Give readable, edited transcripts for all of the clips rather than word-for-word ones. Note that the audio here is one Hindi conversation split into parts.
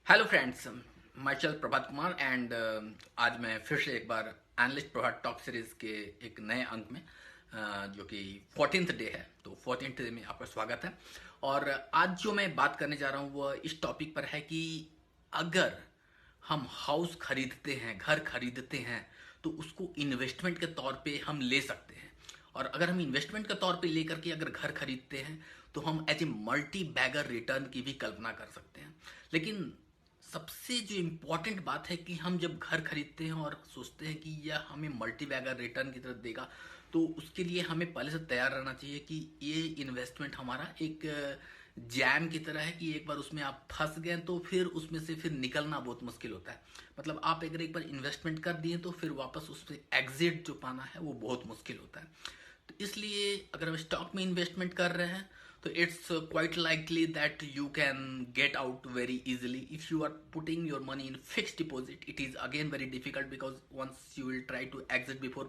Hello friends, Michael Prabhat Kumar and आज मैं फिर से एक बार एनालिस्ट प्रभात टॉक सीरीज के एक नए अंक में जो कि 14th डे है, तो 14th डे में आपका स्वागत है। और आज जो मैं बात करने जा रहा हूँ वह इस टॉपिक पर है कि अगर हम हाउस खरीदते हैं, घर खरीदते हैं, तो उसको इन्वेस्टमेंट के तौर पे हम ले सकते हैं। और अगर हम इन्वेस्टमेंट के तौर पे लेकर के अगर घर खरीदते हैं तो हम as a multibagger return की भी कल्पना कर सकते हैं। लेकिन सबसे जो इम्पोर्टेंट बात है कि हम जब घर खरीदते हैं और सोचते हैं कि यह हमें मल्टी बैगर रिटर्न की तरफ देगा, तो उसके लिए हमें पहले से तैयार रहना चाहिए कि ये इन्वेस्टमेंट हमारा एक जैम की तरह है कि एक बार उसमें आप फंस गए तो फिर उसमें से फिर निकलना बहुत मुश्किल होता है। मतलब आप अगर एक बार इन्वेस्टमेंट कर दिए तो फिर वापस उससे एग्जिट जो पाना है वो बहुत मुश्किल होता है। तो इसलिए अगर हम स्टॉक में इन्वेस्टमेंट कर रहे हैं तो it's quite likely that you can get out very easily. If you are putting your money in fixed deposit, it is again very difficult because once you will try to exit before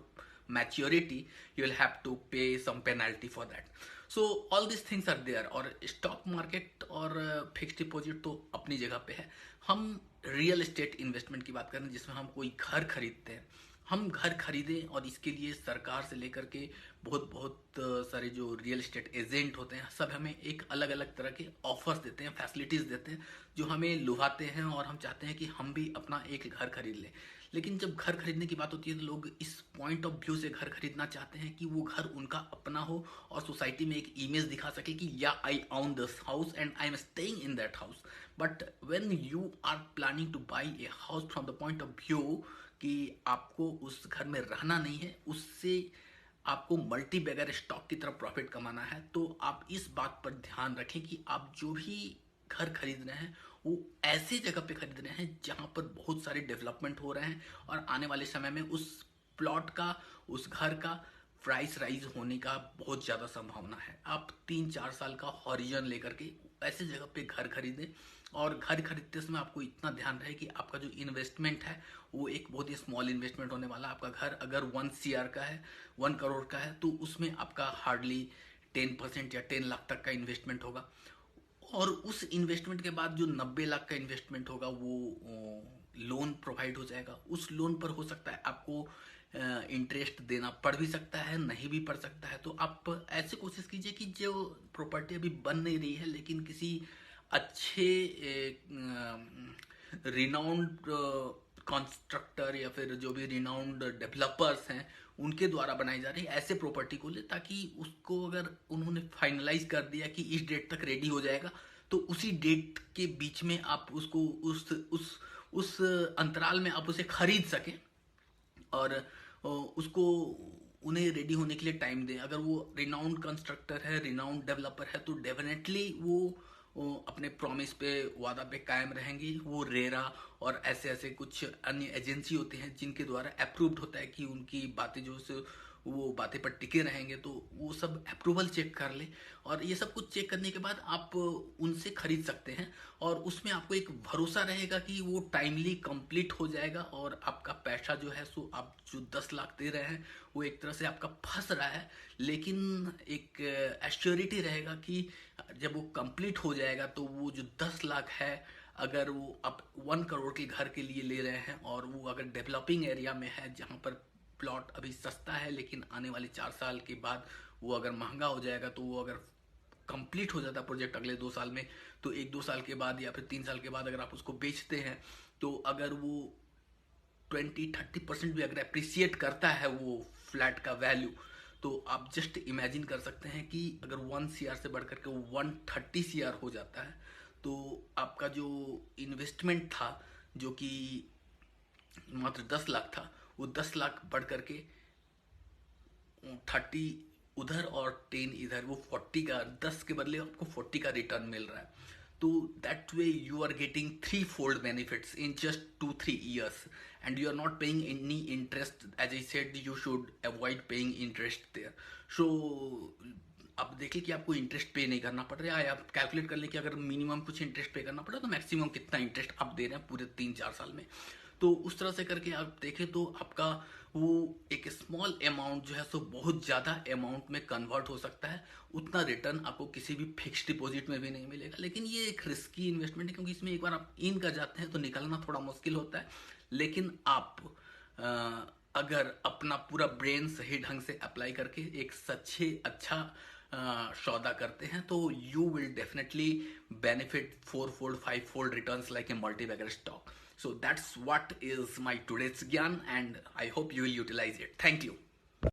maturity, you will have to pay some penalty for that. So all these things are there। और स्टॉक मार्केट और फिक्स्ड डिपॉजिट तो अपनी जगह पे है। हम रियल एस्टेट इन्वेस्टमेंट की बात करें जिसमें हम कोई घर खरीदते हैं, हम घर खरीदें और इसके लिए सरकार से लेकर के बहुत बहुत सारे जो रियल एस्टेट एजेंट होते हैं सब हमें एक अलग अलग तरह के ऑफर्स देते हैं, फैसिलिटीज़ देते हैं जो हमें लुभाते हैं और हम चाहते हैं कि हम भी अपना एक घर खरीद लें। लेकिन जब घर खरीदने की बात होती है तो लोग इस पॉइंट ऑफ व्यू से घर खरीदना चाहते हैं कि वो घर उनका अपना हो और सोसाइटी में एक इमेज दिखा सके कि या I own this house and I am staying in that house. But when you are planning to buy a house from the point of view कि आपको उस घर में रहना नहीं है, उससे आपको मल्टी बैगर स्टॉक की तरफ प्रॉफिट कमाना है, तो आप इस बात पर ध्यान रखें कि आप जो भी घर खरीद रहे हैं वो ऐसी जगह पे खरीद रहे हैं जहां पर बहुत सारे डेवलपमेंट हो रहे हैं और आने वाले समय में उस प्लॉट का, उस घर का प्राइस राइज होने का बहुत ज़्यादा संभावना है। आप 3-4 साल का हॉरिजन लेकर के ऐसे जगह पे घर खरीदें। और घर खरीदते समय आपको इतना ध्यान रहे कि आपका जो इन्वेस्टमेंट है वो एक बहुत ही स्मॉल इन्वेस्टमेंट होने वाला है। आपका घर अगर 1 CR का है, 1 करोड़ का है, तो उसमें आपका हार्डली 10% या 10 लाख तक का इन्वेस्टमेंट होगा। और उस इन्वेस्टमेंट के बाद जो 90 लाख का इन्वेस्टमेंट होगा वो लोन प्रोवाइड हो जाएगा। उस लोन पर हो सकता है आपको इंटरेस्ट देना पड़ भी सकता है, नहीं भी पड़ सकता है। तो आप ऐसे कोशिश कीजिए कि जो प्रॉपर्टी अभी बन नहीं रही है लेकिन किसी अच्छे रिनाउंड कॉन्स्ट्रक्टर या फिर जो भी रिनाउंड डेवलपर्स हैं उनके द्वारा बनाई जा रही ऐसे प्रॉपर्टी को ले, ताकि उसको अगर उन्होंने फाइनलाइज कर दिया कि इस डेट तक रेडी हो जाएगा तो उसी डेट के बीच में आप उसको उस अंतराल में आप उसे खरीद सकें और उसको उन्हें रेडी होने के लिए टाइम दें। अगर वो रिनाउंड कंस्ट्रक्टर है, रिनाउंड डेवलपर है, तो डेफिनेटली वो अपने प्रॉमिस पे, वादा पे कायम रहेंगी। वो रेरा और ऐसे ऐसे कुछ अन्य एजेंसी होते हैं जिनके द्वारा अप्रूव्ड होता है कि उनकी बातें जो से वो बातें पर टिके रहेंगे, तो वो सब अप्रूवल चेक कर ले। और ये सब कुछ चेक करने के बाद आप उनसे खरीद सकते हैं और उसमें आपको एक भरोसा रहेगा कि वो टाइमली कंप्लीट हो जाएगा और आपका पैसा जो है सो आप जो 10 लाख दे रहे हैं वो एक तरह से आपका फंस रहा है, लेकिन एक एश्योरिटी रहेगा कि जब वो कंप्लीट हो जाएगा तो वो जो 10 लाख है, अगर वो आप 1 करोड़ के घर के लिए ले रहे हैं और वो अगर डेवलपिंग एरिया में है जहाँ पर प्लॉट अभी सस्ता है लेकिन आने वाले 4 साल के बाद वो अगर महंगा हो जाएगा, तो वो अगर कंप्लीट हो जाता प्रोजेक्ट अगले 2 साल में, तो 1-2 साल के बाद या फिर 3 साल के बाद अगर आप उसको बेचते हैं तो अगर वो 20-30% भी अगर अप्रिसिएट करता है वो फ्लैट का वैल्यू, तो आप जस्ट इमेजिन कर सकते हैं कि अगर 1 CR से बढ़ करके वो 130 CR हो जाता है, तो आपका जो इन्वेस्टमेंट था जो कि मात्र 10 लाख था, वो 10 लाख बढ़ करके 30 उधर और 10 इधर, वो 40 का, 10 के बदले आपको 40 का रिटर्न मिल रहा है। तो that way you are getting 3-fold benefits in just 2-3 years and you are not paying any interest. As I said, you should avoid paying interest there. So आप देखिए कि आपको इंटरेस्ट पे नहीं करना पड़ रहा है। आप कैलकुलेट कर लें कि अगर मिनिमम कुछ इंटरेस्ट पे करना पड़ा तो मैक्सिमम कितना इंटरेस्ट आप दे रहे हैं पूरे 3-4 साल में। तो उस तरह से करके आप देखें तो आपका वो एक स्मॉल अमाउंट जो है सो बहुत ज़्यादा अमाउंट में कन्वर्ट हो सकता है। उतना रिटर्न आपको किसी भी फिक्स्ड डिपॉजिट में भी नहीं मिलेगा, लेकिन ये एक रिस्की इन्वेस्टमेंट है क्योंकि इसमें एक बार आप इन कर जाते हैं तो निकलना थोड़ा मुश्किल होता है। लेकिन आप अगर अपना पूरा ब्रेन सही ढंग से अप्लाई करके एक सच्चे अच्छा सौदा करते हैं तो you will definitely benefit four-fold, five-fold returns like a multi-bagger stock. So that's what is my today's Gyan, and I hope you will utilize it. Thank you.